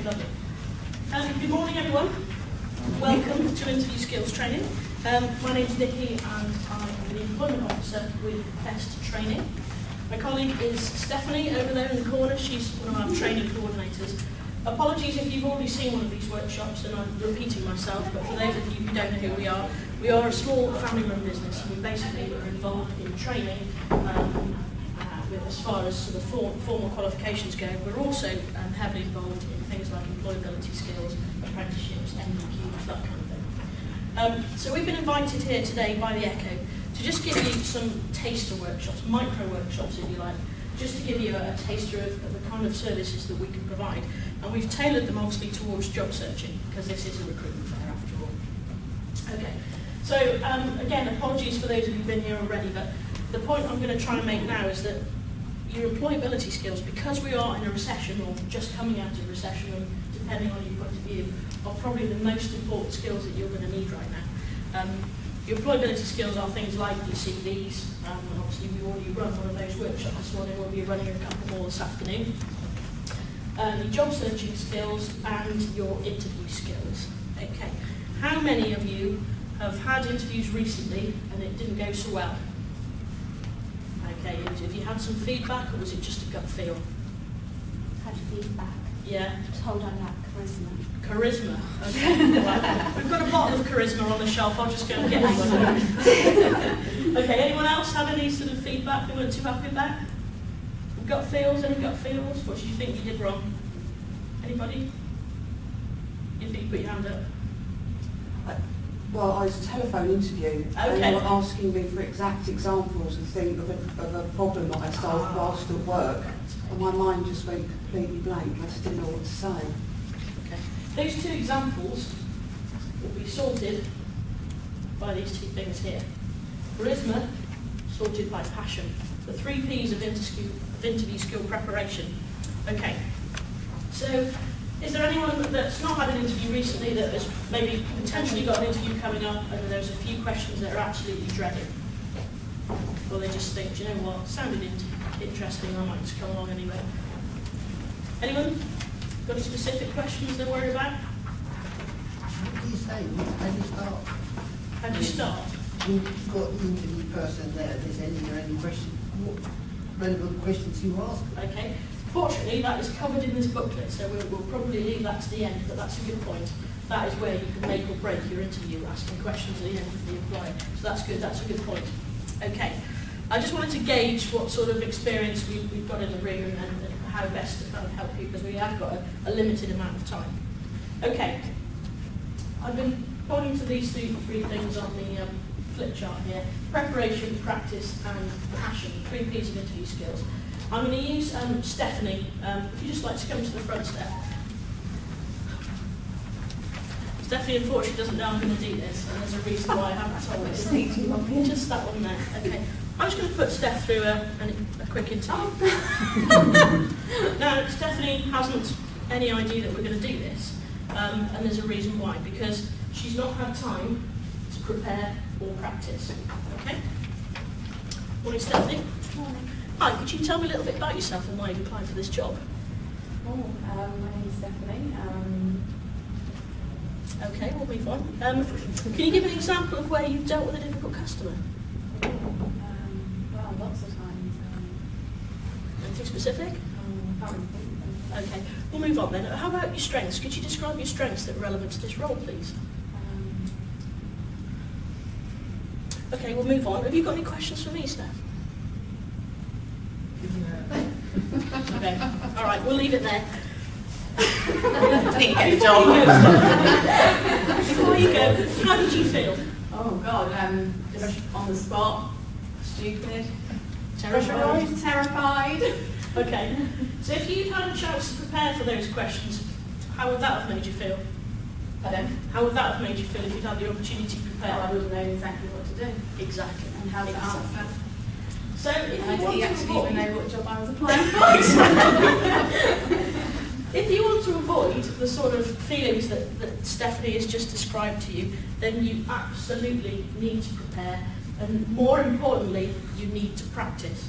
lovely. Good morning, everyone. Welcome to Interview Skills Training. My name's Nicky, and I'm the Employment Officer with Best Training. My colleague is Stephanie over there in the corner. She's one of our training coordinators. Apologies if you've already seen one of these workshops and I'm repeating myself, but for those of you who don't know who we are a small family-run business, and we basically are involved in training as far as sort of formal qualifications go. We're also heavily involved in things like employability skills, apprenticeships, NVQs, that kind of thing. So we've been invited here today by the Echo to just give you some taster workshops, micro workshops if you like, just to give you a taster of the kind of services that we can provide. And we've tailored them obviously towards job searching, because this is a recruitment fair after all. Okay, so again, apologies for those of you who've been here already, but the point I'm going to try and make now is that your employability skills, because we are in a recession or just coming out of recession, and depending on your point of view, are probably the most important skills that you're going to need right now. Your employability skills are things like your CVs, and obviously we already run one of those workshops this morning, we'll be running a couple more this afternoon. Your job searching skills and your interview skills. Okay, how many of you have had interviews recently and it didn't go so well? Okay, have you had some feedback, or was it just a gut feel? Had feedback. Yeah. Told I lack charisma. Charisma. Okay. Right. We've got a bottle of charisma on the shelf. I'll just go and get one. Okay. Anyone else have any sort of feedback they weren't too happy about? Gut feels? Any gut feels? What do you think you did wrong? Anybody? You think you put your hand up? Well, I was a telephone interview, and they were asking me for exact examples of a problem that I solved whilst at work, and my mind just went completely blank. I just didn't know what to say. Okay. Those two examples will be sorted by these two things here. Charisma, sorted by passion. The 3 P's of interview skill preparation. Okay. So, is there anyone that's not had an interview recently that has maybe potentially got an interview coming up and there's a few questions that are absolutely dreading? Or they just think, do you know what, sounded interesting, I might just come along anyway. Anyone got any specific questions they're worried about? What do you say? How do you start? How do you start? You've got the interview person there, is there any questions? What relevant questions you ask? Okay. Fortunately, that is covered in this booklet, so we'll probably leave that to the end, but that's a good point. That is where you can make or break your interview, asking questions at the end of the employer. So that's good, that's a good point. Okay, I just wanted to gauge what sort of experience we've got in the room and how best to kind of help you, because we have got a limited amount of time. Okay, I've been pointing to these 3 things on the flip chart here: preparation, practice, and passion, 3 P's of interview skills. I'm going to use Stephanie. If you'd just like to come to the front, Steph. Stephanie unfortunately doesn't know I'm going to do this, and there's a reason why I haven't told her. Just that one there. Okay. I'm just going to put Steph through a quick interview. Now, Stephanie hasn't any idea that we're going to do this, and there's a reason why, because she's not had time to prepare or practice. Okay? Morning, Stephanie. Morning. Hi, could you tell me a little bit about yourself and why you've applied for this job? My name is Stephanie. Okay, we'll move on. Can you give an example of where you've dealt with a difficult customer? Well, lots of times. Anything specific? Okay, we'll move on then. How about your strengths? Could you describe your strengths that are relevant to this role, please? Okay, we'll move on. Have you got any questions for me, Steph? Okay, all right, we'll leave it there. Before you go, how did you feel? Oh God, just on the spot, stupid, Terrified? Okay, so if you'd had a chance to prepare for those questions, how would that have made you feel? Pardon? How would that have made you feel if you'd had the opportunity to prepare? I would have known exactly what to do Exactly. and how to answer. So if And you I want didn't to actually even avoid, know what job I was applying for. if you want to avoid the sort of feelings that Stephanie has just described to you, then you absolutely need to prepare, and more importantly, you need to practice.